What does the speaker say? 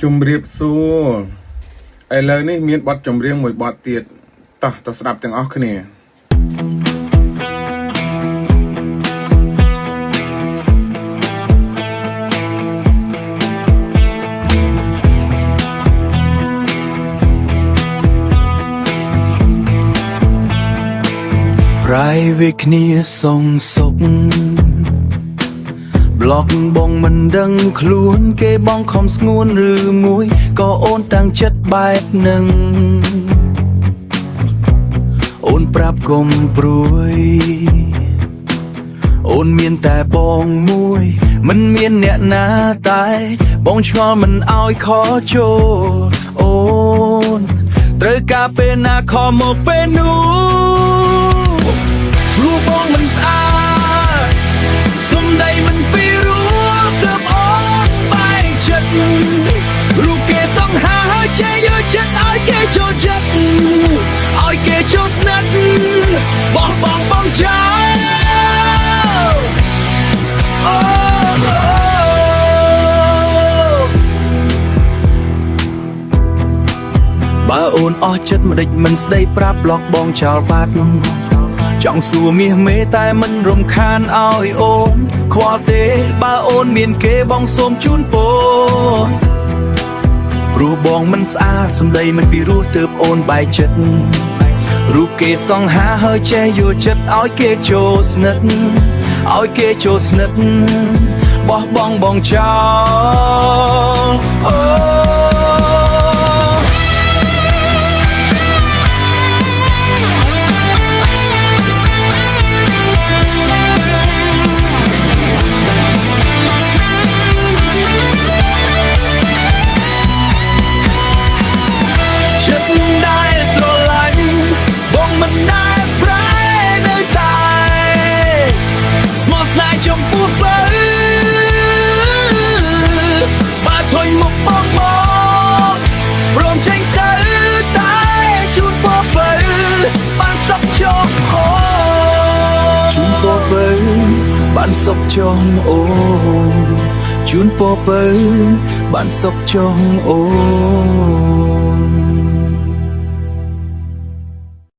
ជំរាបសួរឥឡូវនេះមានបទចម្រៀងមួយបទទៀតតោះទៅស្ដាប់ទាំងអស់គ្នាប្រៃវាគ្នាសងសុខប្លុកបងមិនដឹងខ្លួនគេបងខំស្ងួនឬមួយក៏អូនតាំងចិត្តបែបនឹងអូនប្រាប់កុំព្រួយអូនមានតែបងមួយមិនមានអ្នកណាតែបងឆ្ងល់មិនអោយខចូលអូនត្រូវការពេលណាខំមកពេលនោះព្រោះបងមិនស្អាតសំដីមិនពីរោះទើបអូនបែកចិត្តរូបគេសង្ហាហើយចេះយកចិត្តឲ្យគេចូលចិត្តឲ្យគេចូលស្និទ្ធបោះបង់បងចោលបើអូនអស់ចិត្តមិនដេចមិនស្ដីប្រាប់ប្លុកបងចោលបាត់ចង់សួរមាសមេតែមិនរំខានឲ្យអូនខ្វល់ទេបើអូនមានគេបងសូមជូនពរព្រោះបងមិនស្អាតសំដីមិនពីរោះទើបអូនបែកចិត្តរូបគេសង្ហាហើយចេះយកចិត្តឲ្យគេចូលស្និទ្ធឲ្យគេចូលស្និទ្ធបោះបង់បងចោលអូបានសុខចងអូជូនពពើបានសុខចងអូ